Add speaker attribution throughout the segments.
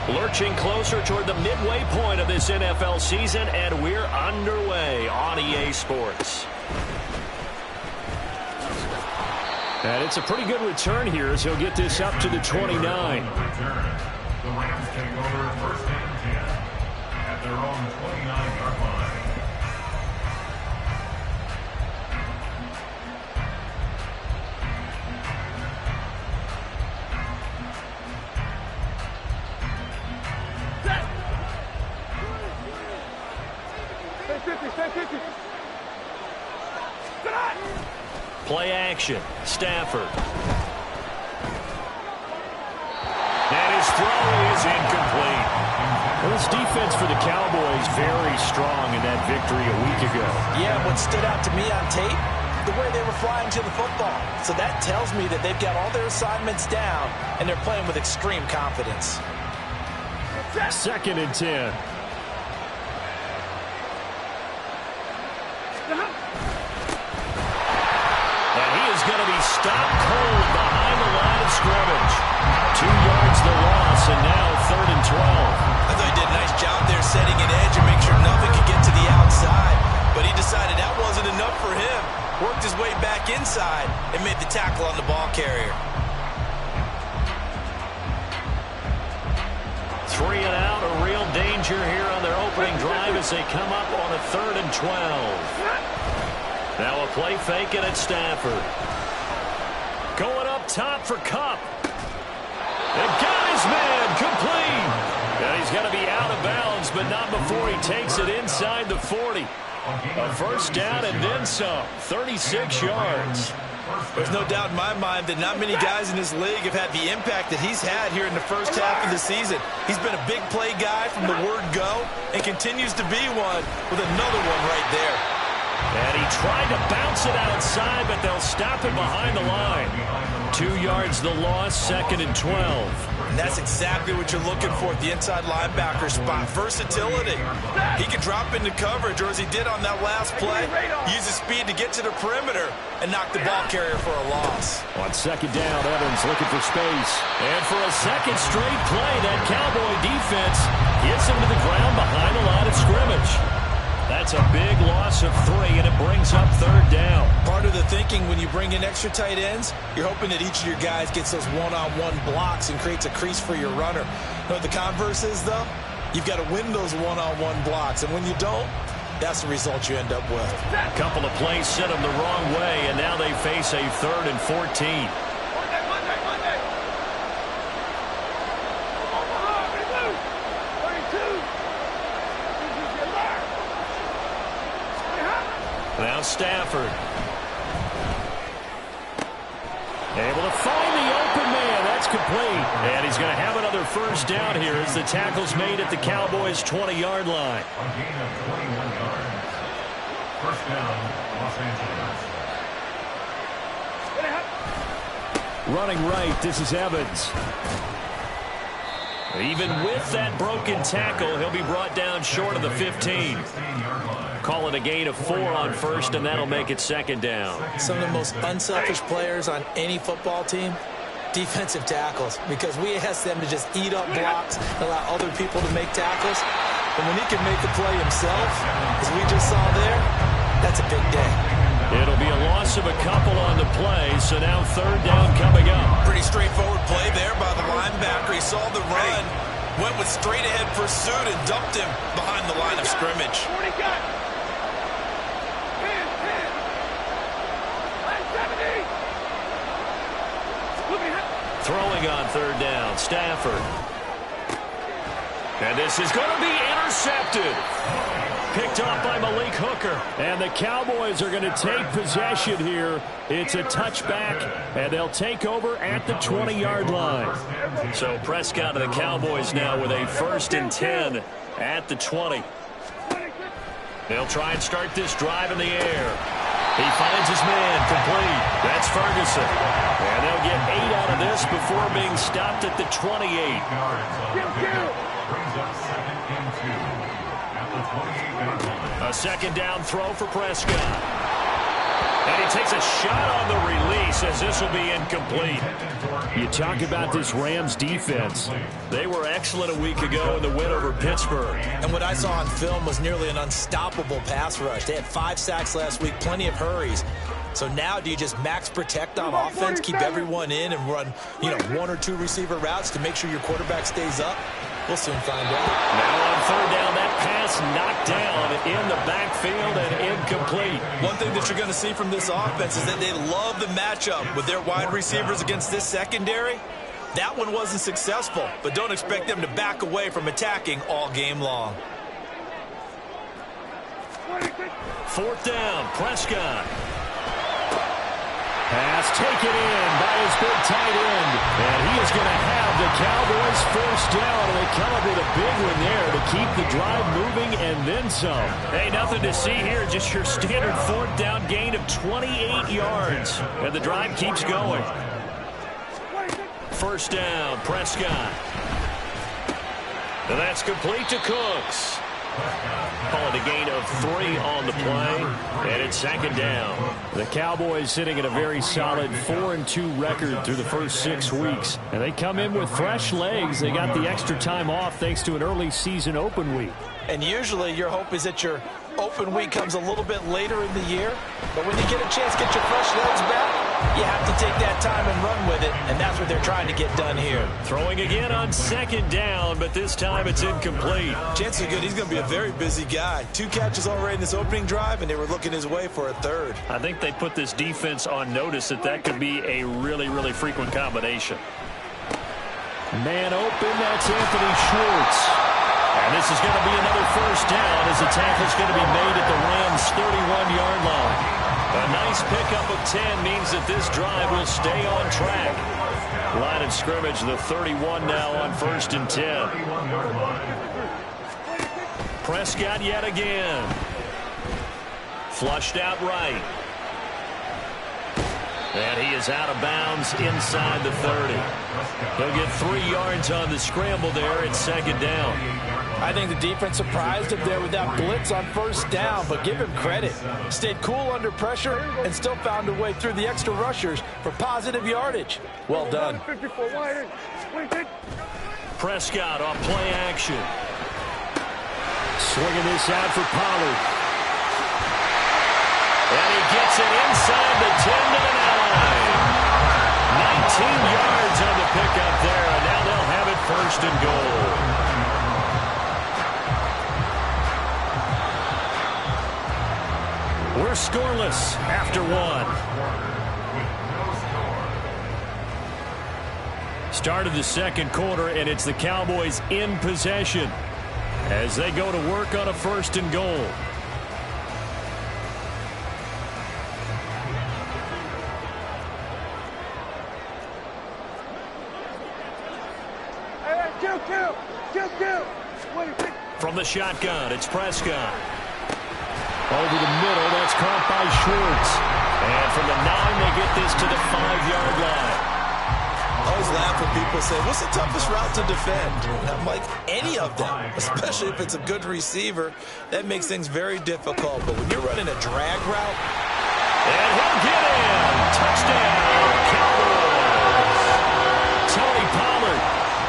Speaker 1: Lurching closer toward the midway point of this NFL season, and we're underway on EA Sports. And it's a pretty good return here as he'll get this up to the 29.
Speaker 2: The Rams take over first and 10 at their own 29-yard line.
Speaker 1: Play action. Stafford. And his throw is incomplete. Well, this defense for the Cowboys very strong in that victory a week ago.
Speaker 3: Yeah, what stood out to me on tape, the way they were flying to the football. So that tells me that they've got all their assignments down, and they're playing with extreme confidence.
Speaker 1: 2nd and 10. Going to be stopped cold behind the line of scrimmage. 2 yards the loss, and now 3rd and 12.
Speaker 3: I thought he did a nice job there setting an edge and make sure nothing could get to the outside. But he decided that wasn't enough for him. Worked his way back inside and made the tackle on the ball carrier.
Speaker 1: 3 and out, a real danger here on their opening drive as they come up on a 3rd and 12. Now a play fake and it's Stafford. Going up top for Kupp. And got his man complete. And he's going to be out of bounds, but not before he takes it inside the 40. A first down and then some. 36 yards.
Speaker 3: There's no doubt in my mind that not many guys in this league have had the impact that he's had here in the first half of the season. He's been a big play guy from the word go and continues to be one with another one right there.
Speaker 1: And he tried to bounce it outside, but they'll stop it behind the line. 2 yards the loss, 2nd and 12.
Speaker 3: And that's exactly what you're looking for at the inside linebacker spot. Versatility. He can drop into coverage, or as he did on that last play, use his speed to get to the perimeter and knock the ball carrier for a loss.
Speaker 1: On 2nd down, Evans looking for space. And for a second straight play, that Cowboy defense gets him to the ground behind the line of scrimmage. That's a big loss of 3, and it brings up 3rd down.
Speaker 3: Part of the thinking when you bring in extra tight ends, you're hoping that each of your guys gets those one-on-one blocks and creates a crease for your runner. You know what the converse is, though? You've got to win those one-on-one blocks, and when you don't, that's the result you end up with.
Speaker 1: A couple of plays sent them the wrong way, and now they face a 3rd and 14. Now Stafford. Able to find the open man. That's complete. And he's going to have another first down here as the tackle's made at the Cowboys' 20-yard line.
Speaker 2: A gain of 21 yards. First down, Los Angeles.
Speaker 1: Running right, this is Evans. Even with that broken tackle, he'll be brought down short of the 15. Call it a gain of 4 on first, and that'll make it 2nd down.
Speaker 3: Some of the most unselfish players on any football team, defensive tackles, because we ask them to just eat up blocks and allow other people to make tackles. But when he can make the play himself, as we just saw there, that's a big day.
Speaker 1: It'll be a loss of a couple on the play, so now 3rd down coming up.
Speaker 3: Pretty straightforward play there by the linebacker. He saw the run, went with straight-ahead pursuit, and dumped him behind the line of scrimmage.
Speaker 1: Throwing on 3rd down, Stafford. And this is going to be intercepted. Picked off by Malik Hooker. And the Cowboys are going to take possession here. It's a touchback, and they'll take over at the 20-yard line. So Prescott of the Cowboys now with a 1st and 10 at the 20. They'll try and start this drive in the air. He finds his man complete. That's Ferguson. And they'll get 8 out of this before being stopped at the 28.
Speaker 2: Brings up 2nd and 2 at the 28-yard line.
Speaker 1: A 2nd down throw for Prescott. And he takes a shot on the release as this will be incomplete. You talk about this Rams defense. They were excellent a week ago in the win over Pittsburgh.
Speaker 3: And what I saw on film was nearly an unstoppable pass rush. They had 5 sacks last week, plenty of hurries. So now do you just max protect on offense, keep everyone in, and run, 1 or 2 receiver routes to make sure your quarterback stays up? We'll soon find out.
Speaker 1: Now on third down, that pass knocked down in the backfield and incomplete.
Speaker 3: One thing that you're going to see from this offense is that they love the matchup with their wide receivers against this secondary. That one wasn't successful, but don't expect them to back away from attacking all game long.
Speaker 1: Fourth down, Prescott. Pass taken in by his big tight end. And he is going to have the Cowboys first down. And they come up with a big one there to keep the drive moving and then some. Hey, nothing to see here. Just your standard fourth down gain of 28 yards. And the drive keeps going. First down, Prescott. And that's complete to Cooks. Call it a gain of 3 on the play, and it's second down. The Cowboys sitting at a very solid 4-2 record through the first 6 weeks. And they come in with fresh legs. They got the extra time off thanks to an early season open week.
Speaker 3: And usually your hope is that your open week comes a little bit later in the year. But when you get a chance to get your fresh legs back, you have to take that time and run with it, and that's what they're trying to get done here.
Speaker 1: Throwing again on second down, but this time it's incomplete.
Speaker 3: Chances are good he's going to be a very busy guy. 2 catches already in this opening drive, and they were looking his way for a third.
Speaker 1: I think they put this defense on notice that could be a really, really frequent combination. Man open, that's Anthony Schwartz. And this is going to be another first down as the tackle's going to be made at the Rams' 31-yard line. A nice pickup of 10 means that this drive will stay on track. Line of scrimmage, the 31 now on 1st and 10. Prescott yet again. Flushed out right. And he is out of bounds inside the 30. He'll get 3 yards on the scramble there. It's second down.
Speaker 3: I think the defense surprised him there with that blitz on first down, but give him credit. Stayed cool under pressure and still found a way through the extra rushers for positive yardage. Well done.
Speaker 1: Prescott off play action. Swinging this out for Pollard. And he gets it inside the 10 to the 9. 19 yards on the pickup there, and now they'll have it first and goal. We're scoreless after 1. Start of the second quarter, and it's the Cowboys in possession as they go to work on a first and goal. From the shotgun, it's Prescott. Over the middle, that's caught by Schwartz. And from the 9, they get this to the 5-yard line.
Speaker 3: I always laugh when people say, what's the toughest route to defend? And I'm like, any of them, especially if it's a good receiver. That makes things very difficult. But when you're running a drag route.
Speaker 1: And he'll get in. Touchdown, Cowboys. Tony Pollard,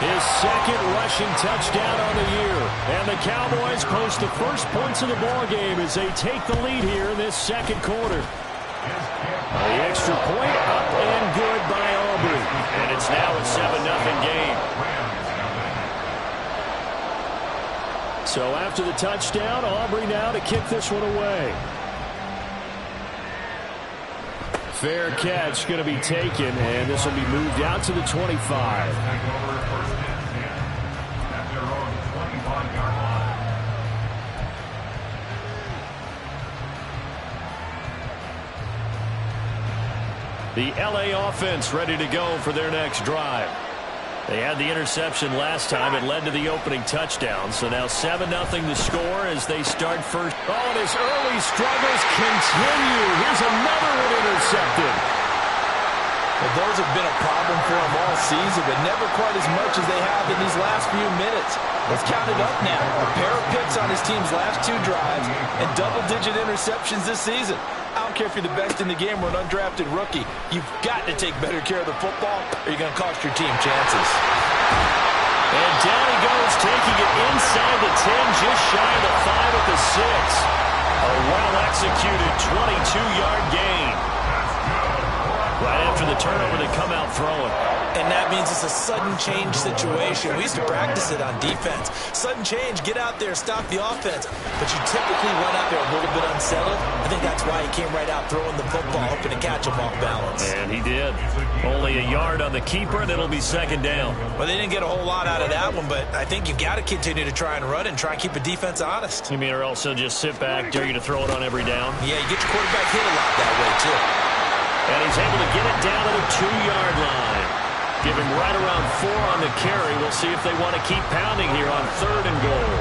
Speaker 1: his second rushing touchdown on the year. And the Cowboys post the first points of the ballgame as they take the lead here in this second quarter. The extra point up and good by Aubrey. And it's now a 7-0 game. So after the touchdown, Aubrey now to kick this one away. Fair catch going to be taken, and this will be moved out to the 25. The LA offense ready to go for their next drive. They had the interception last time. It led to the opening touchdown. So now 7-0 the score as they start first. Oh, and his early struggles continue. Here's another one intercepted.
Speaker 3: Well, those have been a problem for him all season, but never quite as much as they have in these last few minutes. Let's count it up now. A pair of picks on his team's last 2 drives and double-digit interceptions this season. I don't care if you're the best in the game or an undrafted rookie. You've got to take better care of the football or you're going to cost your team chances.
Speaker 1: And down he goes, taking it inside the 10, just shy of the 5 at the 6. A well-executed 22-yard gain. Right after the turnover, they come out throwing.
Speaker 3: And that means it's a sudden change situation. We used to practice it on defense. Sudden change, get out there, stop the offense. But you typically run out there a little bit unsettled. I think that's why he came right out throwing the football, hoping to catch him off balance.
Speaker 1: And he did. Only a yard on the keeper, and it'll be second down.
Speaker 3: Well, they didn't get a whole lot out of that one, but I think you've got to continue to try and run and try and keep a defense honest.
Speaker 1: You mean or also just sit back, dare you to throw it on every down?
Speaker 3: Yeah, you get your quarterback hit a lot that way, too.
Speaker 1: And he's able to get it down to the 2-yard line. Give him right around 4 on the carry. We'll see if they want to keep pounding here on 3rd and goal.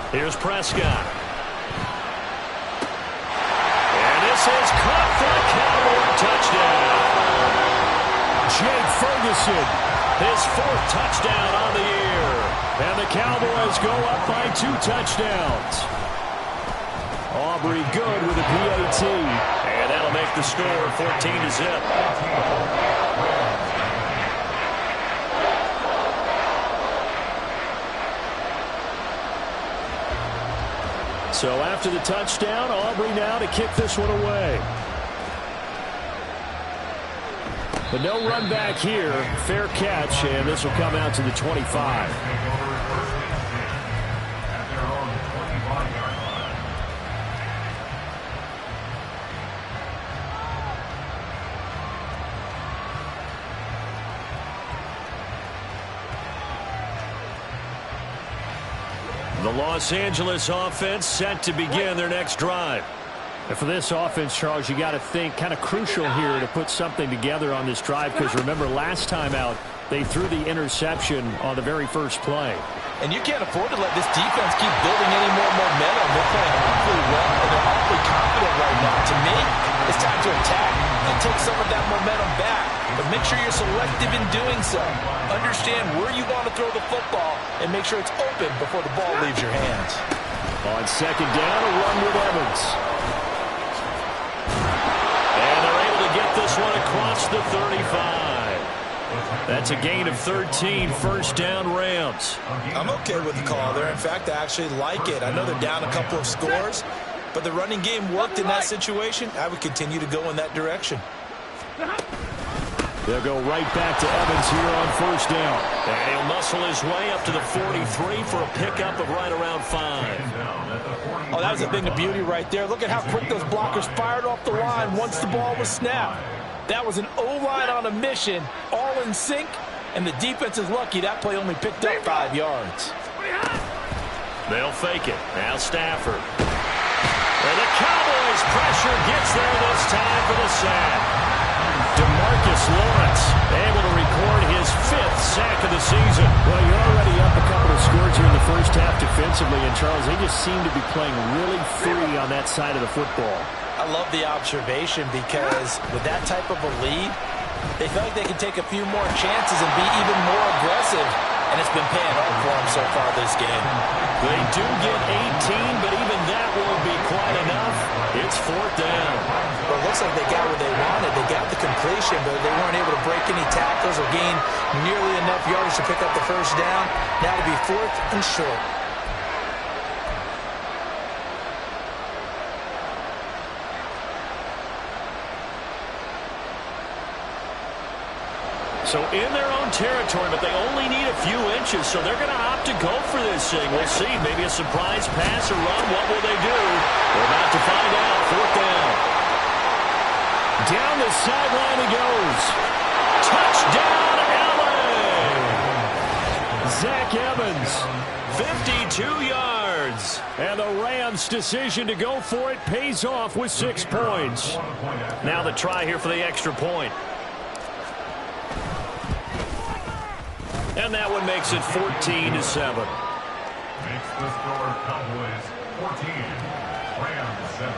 Speaker 1: Here's Prescott. And this is caught for a Cowboy touchdown. Jake Ferguson, his 4th touchdown on the year. And the Cowboys go up by 2 touchdowns. Aubrey good with a PAT. And that'll make the score 14-0. So after the touchdown, Aubrey now to kick this one away. But no run back here. Fair catch, and this will come out to the 25. The Los Angeles offense set to begin their next drive. And for this offense, Charles, you got to think kind of crucial here to put something together on this drive, because remember last time out they threw the interception on the very first play.
Speaker 3: And you can't afford to let this defense keep building any more momentum. They're playing awfully well, and they're awfully confident right now. To me, it's time to attack and take some of that momentum back. But make sure you're selective in doing so. Understand where you want to throw the football and make sure it's open before the ball leaves your hands.
Speaker 1: On second down, a run with Evans. And they're able to get this one across the 35. That's a gain of 13, 1st down Rams.
Speaker 3: I'm okay with the call there. In fact, I actually like it. I know they're down a couple of scores, but the running game worked in that situation. I would continue to go in that direction.
Speaker 1: They'll go right back to Evans here on 1st down. And he'll muscle his way up to the 43 for a pickup of right around 5.
Speaker 3: Oh, that was a thing of beauty right there. Look at how quick those blockers fired off the line once the ball was snapped. That was an O-line on a mission, all in sync, and the defense is lucky that play only picked up 5 yards.
Speaker 1: They'll fake it. Now Stafford. And the Cowboys pressure gets there this time for the sack. DeMarcus Lawrence able to record his 5th sack of the season. Well, you're already up a couple of scores here in the first half defensively, and Charles, they just seem to be playing really free on that side of the football.
Speaker 3: I love the observation, because with that type of a lead, they feel like they can take a few more chances and be even more aggressive, and it's been paying off for them so far this game.
Speaker 1: They do get 18, but even that won't be quite enough. It's 4th down.
Speaker 3: Well, it looks like they got what they wanted. They got the completion, but they weren't able to break any tackles or gain nearly enough yards to pick up the 1st down. Now to be 4th and short.
Speaker 1: So in their own territory, but they only need a few inches, so they're going to opt to go for this thing. We'll see. Maybe a surprise pass or run. What will they do? We're about to find out. 4th down. Down the sideline he goes. Touchdown, LA! Zach Evans, 52 yards. And the Rams' decision to go for it pays off with 6 points. Now the try here for the extra point. And that one makes it 14-7.
Speaker 2: Makes the score Cowboys 14, Rams 7.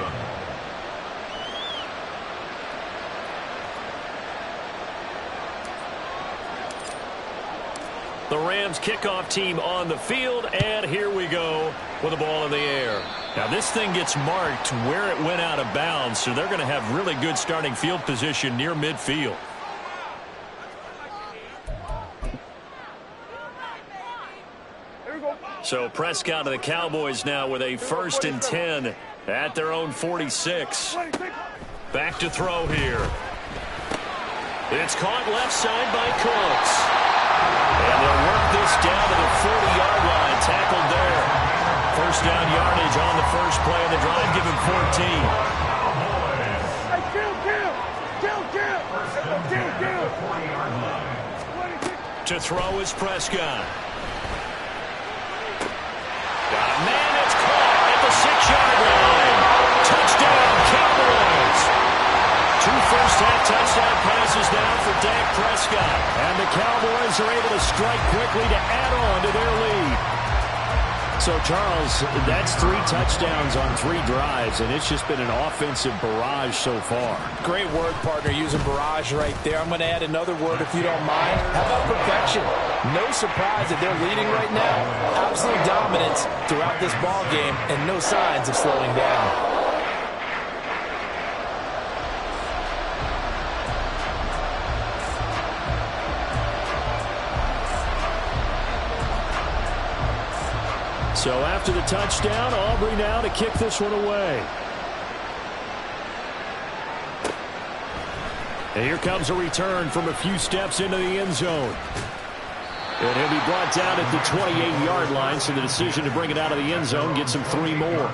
Speaker 1: The Rams kickoff team on the field, and here we go with the ball in the air. Now this thing gets marked where it went out of bounds, so they're going to have really good starting field position near midfield. So Prescott and the Cowboys now with a 1st and 10 at their own 46. Back to throw here. It's caught left side by Cooks. And they'll work this down to the 40-yard line. Tackled there. First down yardage on the first play of the drive. Give him 14. To throw is Prescott. Got a man, it's caught at the 6-yard line. Touchdown, Cowboys. 2 first-half touchdown passes now for Dak Prescott. And the Cowboys are able to strike quickly to add on to their lead. So, Charles, that's 3 touchdowns on 3 drives, and it's just been an offensive barrage so far.
Speaker 3: Great word, partner, using barrage right there. I'm going to add another word if you don't mind. How about perfection? No surprise that they're leading right now. Absolute dominance throughout this ball game and no signs of slowing down.
Speaker 1: So after the touchdown, Aubrey now to kick this one away. And here comes a return from a few steps into the end zone. And he'll be brought down at the 28-yard line, so the decision to bring it out of the end zone gets him 3 more.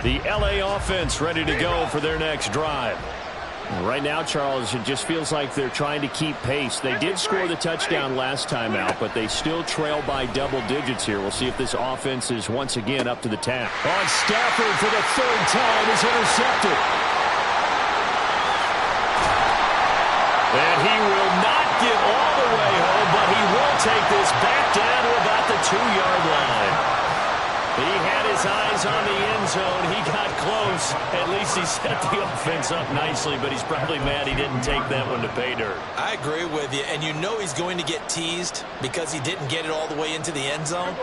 Speaker 1: The LA offense ready to go for their next drive. Right now, Charles, it just feels like they're trying to keep pace. They did score the touchdown last time out, but they still trail by double digits here. We'll see if this offense is once again up to the task. On Stafford for the 3rd time is intercepted. And he will not get all the way home, but he will take this back down to about the 2-yard line. He had his eyes on the end zone. He got close. At least he set the offense up nicely, but he's probably mad he didn't take that one to pay dirt.
Speaker 3: I agree with you, and you know he's going to get teased because he didn't get it all the way into the end zone.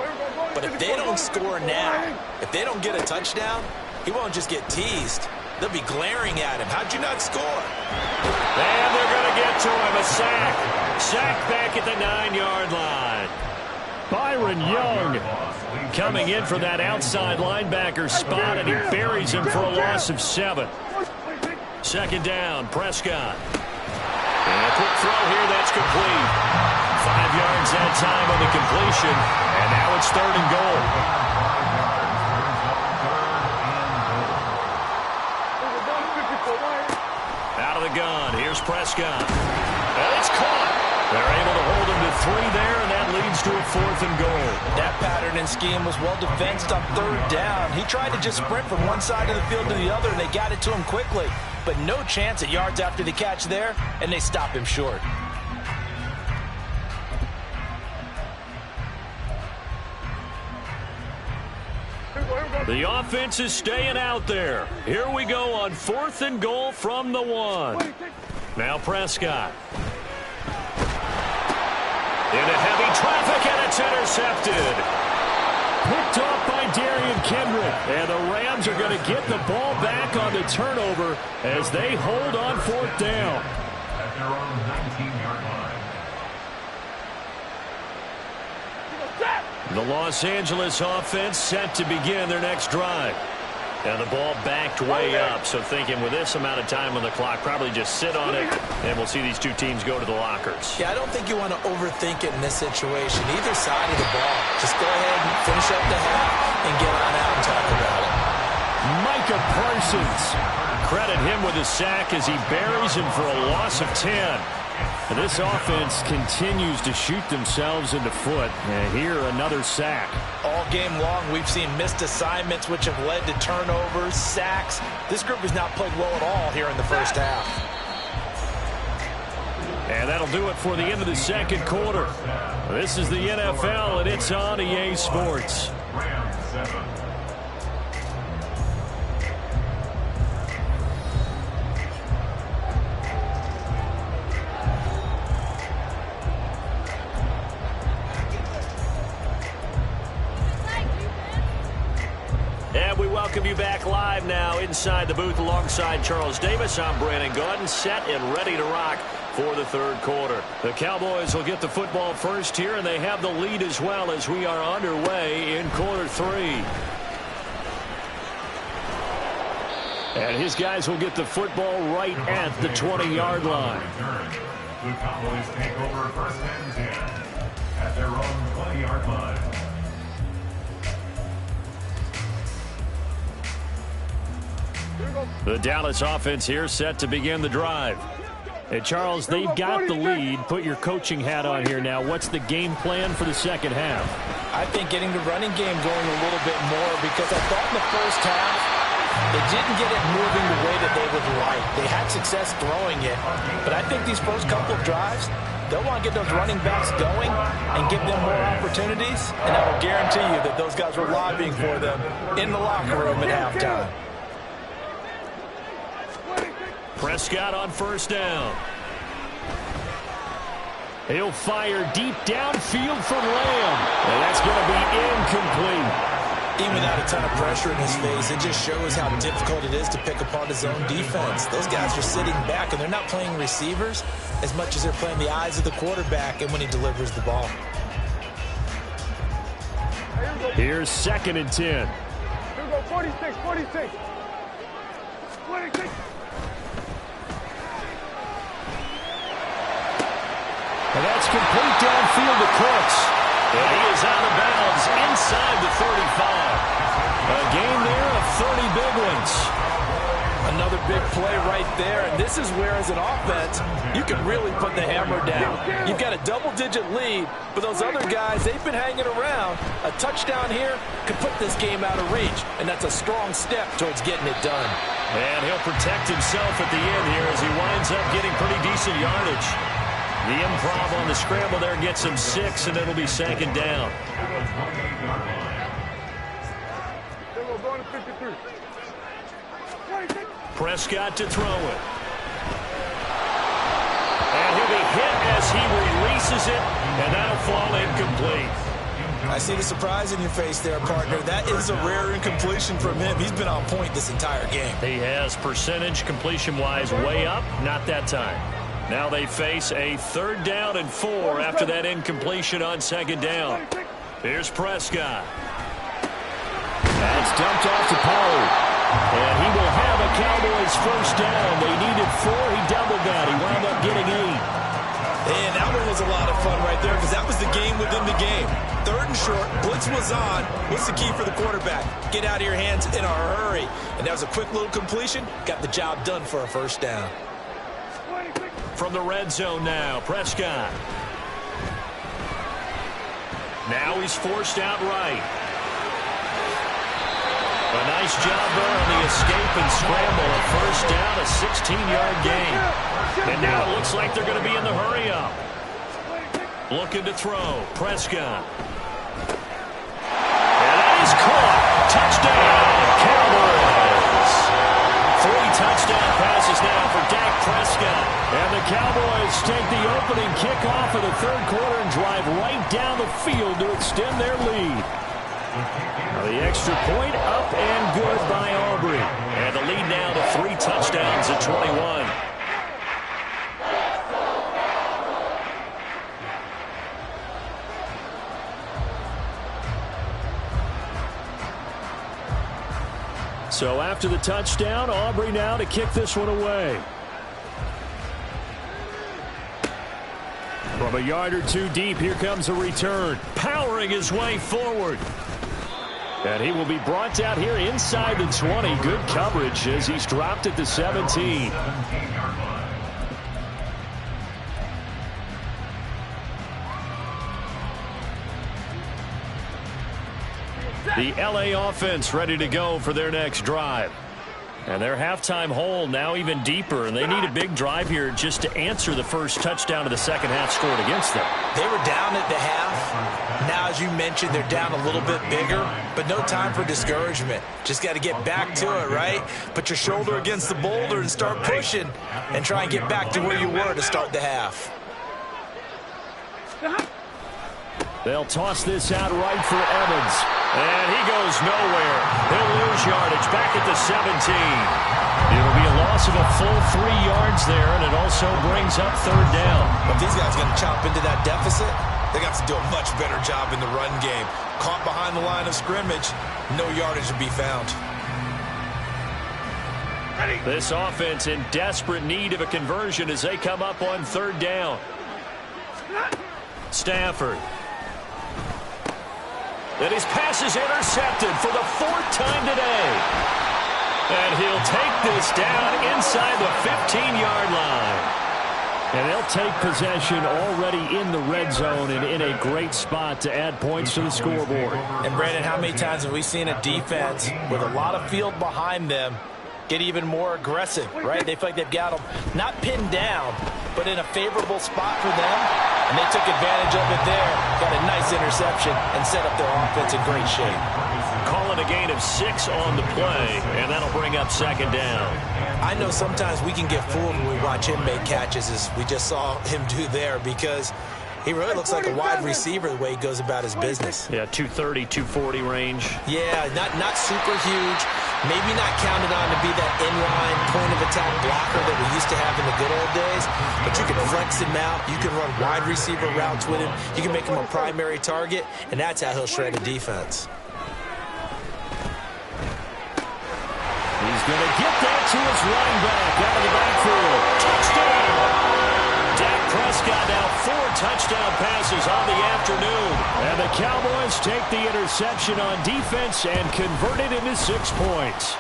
Speaker 3: But if they don't score now, if they don't get a touchdown, he won't just get teased. They'll be glaring at him. How'd you not score?
Speaker 1: And they're going to get to him. A sack. Sack back at the 9-yard line. Byron Young coming in for that outside linebacker spot, and he buries him for a loss of 7. 2nd down, Prescott. And a quick throw here, that's complete. 5 yards that time on the completion, and now it's 3rd and goal. Out of the gun, here's Prescott. And it's caught. They're able to hold him to 3 there, and that leads to a 4th and goal.
Speaker 3: That pattern and scheme was well defensed on 3rd down. He tried to just sprint from one side of the field to the other, and they got it to him quickly. But no chance at yards after the catch there, and they stop him short.
Speaker 1: The offense is staying out there. Here we go on 4th and goal from the 1. Now Prescott. Into heavy traffic, and it's intercepted. Picked off by Darian Kendrick. And the Rams are going to get the ball back on the turnover as they hold on 4th down.
Speaker 2: At their own 19-yard line.
Speaker 1: The Los Angeles offense set to begin their next drive. And the ball backed way up, so thinking with this amount of time on the clock, probably just sit on it, and we'll see these 2 teams go to the lockers.
Speaker 3: Yeah, I don't think you want to overthink it in this situation. Either side of the ball. Just go ahead and finish up the half and get on out and talk about it.
Speaker 1: Micah Parsons. Credit him with a sack as he buries him for a loss of 10. And this offense continues to shoot themselves in the foot. And here, another sack.
Speaker 3: All game long, we've seen missed assignments, which have led to turnovers, sacks. This group has not played well at all here in the first half.
Speaker 1: And that'll do it for the end of the second quarter. This is the NFL, and it's on EA Sports.
Speaker 4: And we welcome you back live now inside the booth alongside Charles Davis. I'm Brandon Gordon, set and ready to rock for the third quarter.
Speaker 1: The Cowboys will get the football first here, and they have the lead as well as we are underway in quarter three. And his guys will get the football right at the 20-yard line.
Speaker 2: The Cowboys take over first and 10 at their own 20-yard line.
Speaker 1: The Dallas offense here set to begin the drive. And Charles, they've got the lead. Put your coaching hat on here now. What's the game plan for the second half?
Speaker 3: I think getting the running game going a little bit more, because I thought in the first half they didn't get it moving the way that they would like. They had success throwing it, but I think these first couple of drives, they'll want to get those running backs going and give them more opportunities, and I will guarantee you that those guys were lobbying for them in the locker room at halftime.
Speaker 1: Prescott on first down. He'll fire deep downfield from Lamb. And that's going to be incomplete.
Speaker 3: Even without a ton of pressure in his face, it just shows how difficult it is to pick apart his own defense. Those guys are sitting back, and they're not playing receivers as much as they're playing the eyes of the quarterback and when he delivers the ball.
Speaker 1: Here's 2nd and 10.
Speaker 5: Here we go, 46, 46. 46.
Speaker 1: And that's complete downfield to Cooks. And he is out of bounds inside the 35. A gain there of 30 big ones.
Speaker 3: Another big play right there, and this is where, as an offense, you can really put the hammer down. You've got a double-digit lead, but those other guys, they've been hanging around. A touchdown here could put this game out of reach, and that's a strong step towards getting it done.
Speaker 1: And he'll protect himself at the end here as he winds up getting pretty decent yardage. The improv on the scramble there gets him 6, and it'll be 2nd down. Prescott to throw it. And he'll be hit as he releases it, and that'll fall incomplete.
Speaker 3: I see the surprise in your face there, partner. That is a rare incompletion from him. He's been on point this entire game.
Speaker 1: He has percentage completion-wise way up, not that time. Now they face a 3rd down and 4 after that incompletion on 2nd down. Here's Prescott. That's dumped off to Pollard. And he will have a Cowboys first down. They needed 4. He doubled that. He wound up getting 8.
Speaker 3: And that one was a lot of fun right there, because that was the game within the game. 3rd and short, blitz was on. What's the key for the quarterback? Get out of your hands in a hurry. And that was a quick little completion. Got the job done for a first down.
Speaker 1: From the red zone now, Prescott. Now he's forced out right. A nice job there on the escape and scramble. A first down, a 16-yard gain. And now it looks like they're going to be in the hurry-up. Looking to throw, Prescott. And that is caught. Touchdown, Cowboys. 3 touchdown passes now for Dak Prescott. And the Cowboys take the opening kickoff of the third quarter and drive right down the field to extend their lead. Now the extra point up and good by Aubrey. And the lead now to 3 touchdowns at 21. So after the touchdown, Aubrey now to kick this one away. From a yard or 2 deep, here comes a return. Powering his way forward. And he will be brought down here inside the 20. Good coverage as he's dropped at the 17. The LA offense ready to go for their next drive. And their halftime hole now even deeper, and they need a big drive here just to answer the first touchdown of the second half scored against them.
Speaker 3: They were down at the half. Now, as you mentioned, they're down a little bit bigger, but no time for discouragement. Just got to get back to it, right? Put your shoulder against the boulder and start pushing and try and get back to where you were to start the half.
Speaker 1: They'll toss this out right for Evans. And he goes nowhere. He'll lose yardage back at the 17. It'll be a loss of a full 3 yards there, and it also brings up third down.
Speaker 3: If these guys are going to chomp into that deficit, they got to do a much better job in the run game. Caught behind the line of scrimmage, no yardage to be found.
Speaker 1: This offense in desperate need of a conversion as they come up on third down. Stafford. And his pass is intercepted for the 4th time today. And he'll take this down inside the 15-yard line. And they'll take possession already in the red zone and in a great spot to add points to the scoreboard.
Speaker 3: And, Brandon, how many times have we seen a defense with a lot of field behind them get even more aggressive, right? They feel like they've got them not pinned down, but in a favorable spot for them, and they took advantage of it there, got a nice interception, and set up their offense in great shape.
Speaker 4: Calling a gain of 6 on the play, and that'll bring up second down.
Speaker 3: I know sometimes we can get fooled when we watch him make catches, as we just saw him do there, because he really looks like a wide receiver the way he goes about his business.
Speaker 4: Yeah, 230, 240 range.
Speaker 3: Yeah, not super huge. Maybe not counted on to be that inline point-of-attack blocker that we used to have in the good old days. But you can flex him out. You can run wide receiver routes with him. You can make him a primary target, and that's how he'll shred a defense.
Speaker 1: He's going to get that to his running back out of the backfield. Touchdown! Dak Prescott now 4 touchdown passes on the afternoon. And the Cowboys take the interception on defense and convert it into 6 points.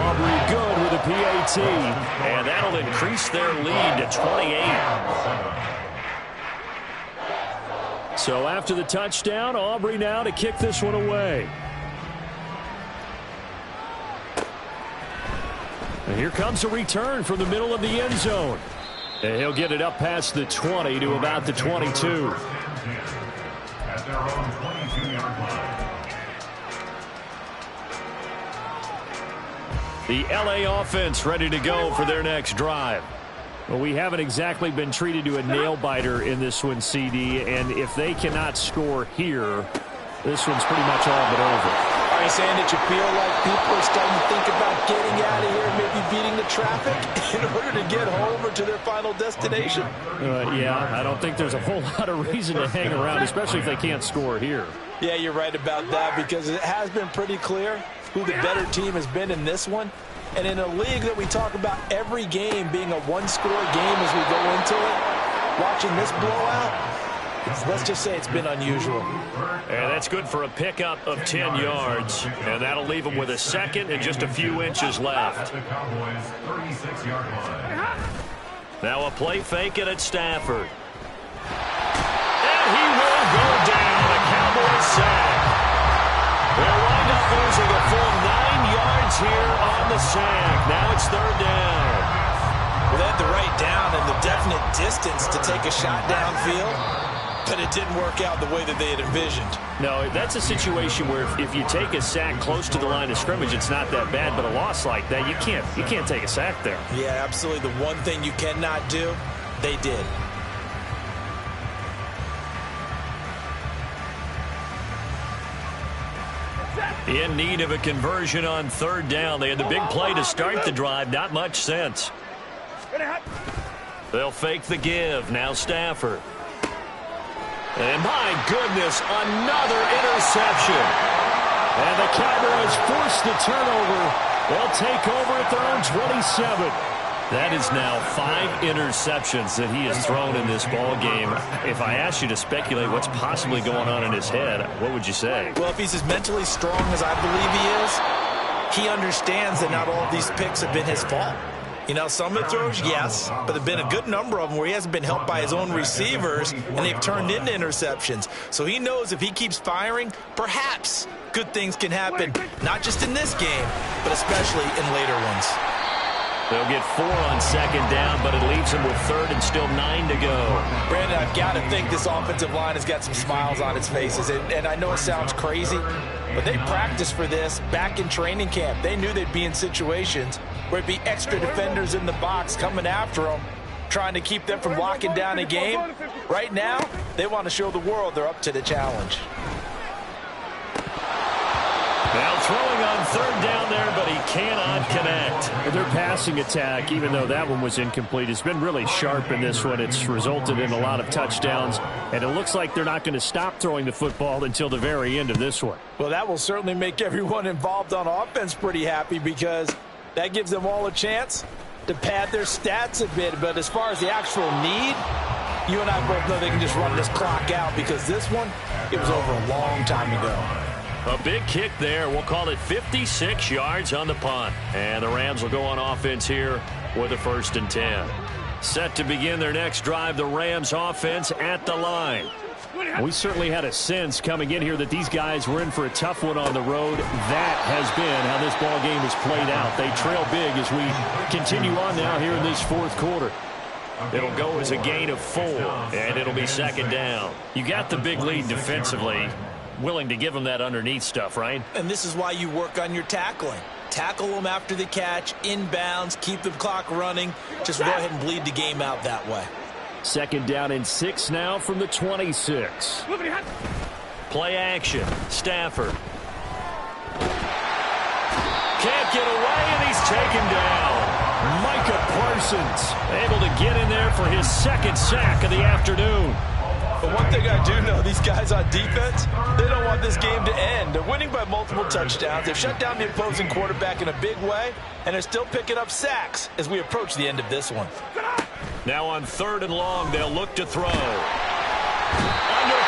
Speaker 1: Aubrey good with a PAT.
Speaker 4: And that'll increase their lead to 28.
Speaker 1: So after the touchdown, Aubrey now to kick this one away. And here comes a return from the middle of the end zone. And he'll get it up past the 20 to about the 22.
Speaker 2: At their own 22-yard line.
Speaker 1: The LA offense ready to go for their next drive. Well, we haven't exactly been treated to a nail-biter in this one, CD, and if they cannot score here, this one's pretty much all but over.
Speaker 3: Are you saying that you feel like people are starting to think about getting out of here and maybe beating the traffic in order to get home or to their final destination?
Speaker 1: Yeah, I don't think there's a whole lot of reason to hang around, especially if they can't score here.
Speaker 3: Yeah, you're right about that, because it has been pretty clear who the better team has been in this one. And in a league that we talk about every game being a one-score game as we go into it, watching this blowout, let's just say it's been unusual.
Speaker 4: And that's good for a pickup of 10 yards. And that'll leave them with a second and just a few inches left.
Speaker 2: At the Cowboys' 36-yard line.
Speaker 4: Now a play fake it at Stafford. And he will go down. The Cowboys sack. They'll wind up losing a full 9 yards here on the sack. Now it's third down.
Speaker 3: Well, they had the right down and the definite distance to take a shot downfield, but it didn't work out the way that they had envisioned.
Speaker 1: No, that's a situation where if you take a sack close to the line of scrimmage, it's not that bad, but a loss like that, you can't take a sack there.
Speaker 3: Yeah, absolutely. The one thing you cannot do, they did.
Speaker 4: In need of a conversion on third down. They had the big play to start the drive. Not much sense. They'll fake the give. Now Stafford. And my goodness, another interception.
Speaker 1: And the Cowboys force the turnover. They'll take over at their own 27.
Speaker 4: That is now 5 interceptions that he has thrown in this ball game. If I asked you to speculate what's possibly going on in his head, what would you say?
Speaker 3: Well, if he's as mentally strong as I believe he is, he understands that not all of these picks have been his fault. You know, some of the throws, yes, but there have been a good number of them where he hasn't been helped by his own receivers, and they've turned into interceptions. So he knows if he keeps firing, perhaps good things can happen, not just in this game, but especially in later ones.
Speaker 4: They'll get 4 on second down, but it leaves them with third and still 9 to go.
Speaker 3: Brandon, I've got to think this offensive line has got some smiles on its faces. And I know it sounds crazy, but they practiced for this back in training camp. They knew they'd be in situations where it'd be extra defenders in the box coming after them, trying to keep them from locking down a game. Right now, they want to show the world they're up to the challenge.
Speaker 4: Now throwing on third down there, but he cannot connect.
Speaker 1: Their passing attack, even though that one was incomplete, has been really sharp in this one. It's resulted in a lot of touchdowns, and it looks like they're not going to stop throwing the football until the very end of this one.
Speaker 3: Well, that will certainly make everyone involved on offense pretty happy because that gives them all a chance to pad their stats a bit. But as far as the actual need, you and I both know they can just run this clock out because this one, it was over a long time ago.
Speaker 4: A big kick there. We'll call it 56 yards on the punt. And the Rams will go on offense here with a 1st and 10. Set to begin their next drive, the Rams offense at the line.
Speaker 1: We certainly had a sense coming in here that these guys were in for a tough one on the road. That has been how this ball game has played out. They trail big as we continue on now here in this 4th quarter.
Speaker 4: It'll go as a gain of 4, and it'll be 2nd down.
Speaker 1: You got the big lead defensively. Willing to give them that underneath stuff, right?
Speaker 3: And this is why you work on your tackling. Tackle them after the catch, inbounds, keep the clock running. Just go ahead and bleed the game out that way.
Speaker 1: 2nd down and 6 now from the 26.
Speaker 4: Play action. Stafford. Can't get away, and he's taken down.
Speaker 1: Micah Parsons able to get in there for his 2nd sack of the afternoon.
Speaker 3: But one thing I do know, these guys on defense, they don't want this game to end. They're winning by multiple touchdowns. They've shut down the opposing quarterback in a big way, and they're still picking up sacks as we approach the end of this one.
Speaker 4: Now on 3rd and long, they'll look to throw. Under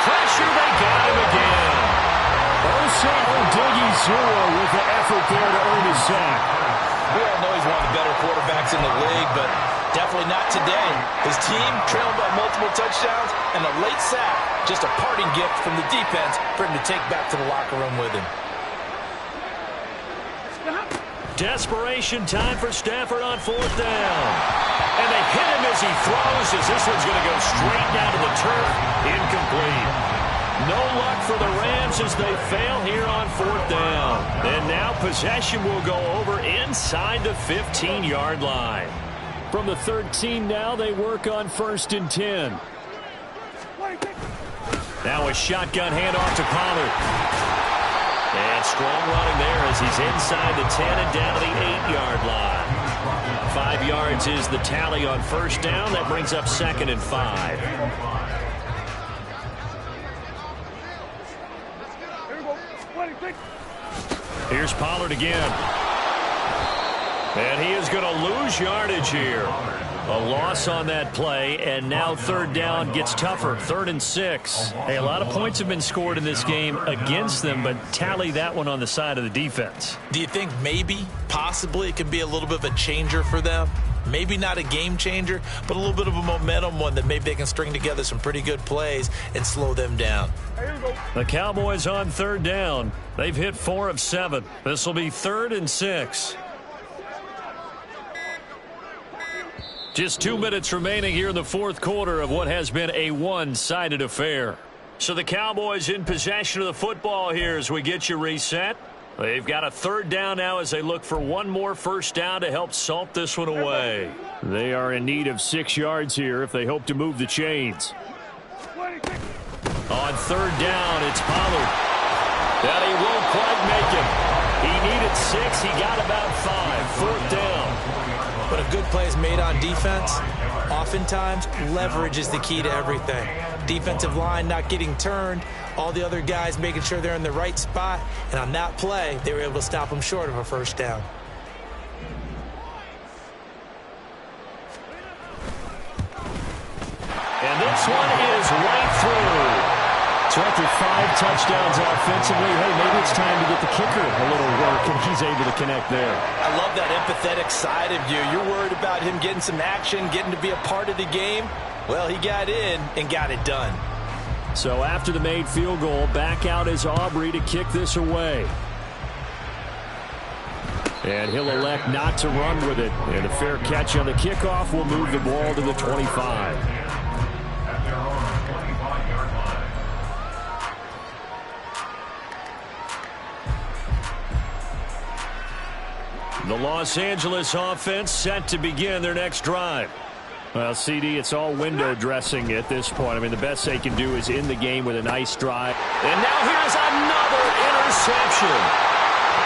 Speaker 4: pressure, they got him again.
Speaker 1: Osa Odighizuwa with the effort there to earn his sack.
Speaker 3: We all know he's one of the better quarterbacks in the league, but definitely not today. His team trailing by multiple touchdowns and a late sack. Just a parting gift from the defense for him to take back to the locker room with him.
Speaker 4: Desperation time for Stafford on 4th down. And they hit him as he throws, as this one's going to go straight down to the turf. Incomplete. No luck for the Rams as they fail here on 4th down. And now possession will go over inside the 15-yard line.
Speaker 1: From the 13 now, they work on 1st and 10.
Speaker 4: Now a shotgun handoff to Pollard. And strong running there as he's inside the 10 and down to the 8-yard line. 5 yards is the tally on 1st down. That brings up 2nd and 5.
Speaker 1: Here's Pollard again.
Speaker 4: And he is going to lose yardage here. A loss on that play, and now 3rd down gets tougher. 3rd and 6.
Speaker 1: Hey, a lot of points have been scored in this game against them, but tally that one on the side of the defense.
Speaker 3: Do you think maybe, possibly, it could be a little bit of a changer for them? Maybe not a game changer, but a little bit of a momentum one that maybe they can string together some pretty good plays and slow them down.
Speaker 1: The Cowboys on 3rd down. They've hit 4 of 7. This will be 3rd and 6. Just 2 minutes remaining here in the 4th quarter of what has been a one-sided affair.
Speaker 4: So the Cowboys in possession of the football here as we get you reset. They've got a 3rd down now as they look for one more 1st down to help salt this one away.
Speaker 1: They are in need of 6 yards here if they hope to move the chains.
Speaker 4: On 3rd down, it's Pollard. That he won't quite make it. He needed 6. He got about 5. 4th down.
Speaker 3: But a good play is made on defense. Oftentimes, leverage is the key to everything. Defensive line not getting turned. All the other guys making sure they're in the right spot. And on that play, they were able to stop them short of a 1st down.
Speaker 4: And this one is right through.
Speaker 1: So after 5 touchdowns offensively, hey, maybe it's time to get the kicker a little work, and he's able to connect there.
Speaker 3: I love that empathetic side of you. You're worried about him getting some action, getting to be a part of the game. Well, he got in and got it done.
Speaker 1: So after the made field goal, back out is Aubrey to kick this away. And he'll elect not to run with it. And a fair catch on the kickoff will move the ball to the 25.
Speaker 2: At their own 25-yard line.
Speaker 1: The Los Angeles offense set to begin their next drive. Well, CD, it's all window dressing at this point. I mean, the best they can do is end the game with a nice drive.
Speaker 4: And now here's another interception.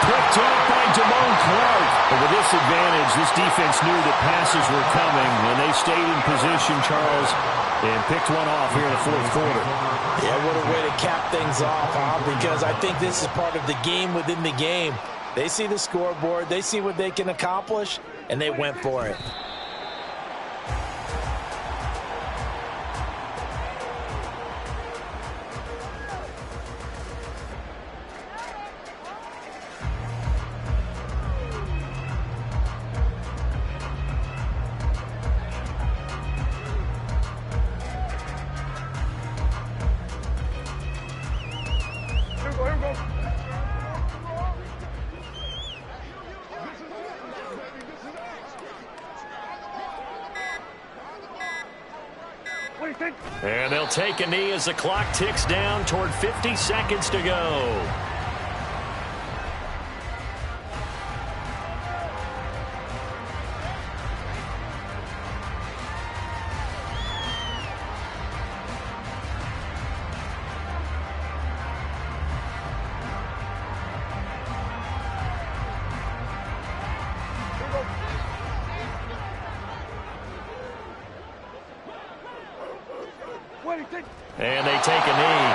Speaker 1: Picked off by Damone Clark. But with this advantage, this defense knew that passes were coming, and they stayed in position, Charles, and picked one off here in the fourth quarter.
Speaker 3: Yeah, what a way to cap things off, huh? Because I think this is part of the game within the game. They see the scoreboard, they see what they can accomplish, and they went for it.
Speaker 4: And they'll take a knee as the clock ticks down toward 50 seconds to go. And they take a knee.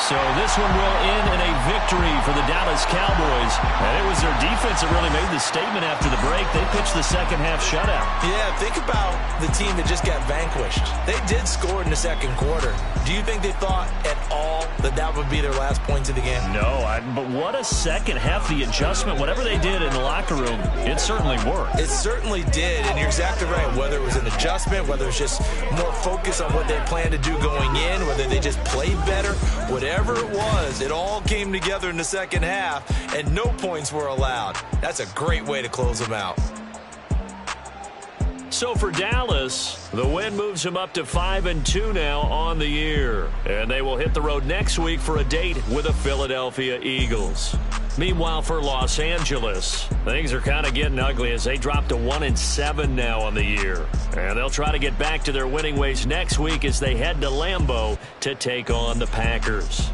Speaker 4: So this one will end in a victory for the Dallas Cowboys. And it was their defense that really made the statement after the break. They pitched the second half shutout.
Speaker 3: Yeah, think about the team that just got vanquished. They did score in the second quarter. Do you think they thought at all that that would be their last points of the game?
Speaker 4: No, but what a second half. The adjustment, whatever they did in the locker room, it certainly worked.
Speaker 3: It certainly did, and you're exactly right. Whether it was an adjustment, whether it's just more focus on what they planned to do going in, whether they just played better, whatever it was, it all came together in the second half, and no points were allowed. That's a great way to close them out.
Speaker 4: So for Dallas, the win moves them up to 5-2 now on the year. And they will hit the road next week for a date with the Philadelphia Eagles. Meanwhile, for Los Angeles, things are kind of getting ugly as they drop to 1-7 now on the year. And they'll try to get back to their winning ways next week as they head to Lambeau to take on the Packers.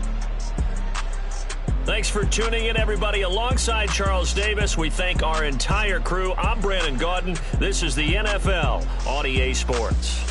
Speaker 4: Thanks for tuning in, everybody. Alongside Charles Davis, we thank our entire crew. I'm Brandon Gaudin. This is the NFL on EA Sports.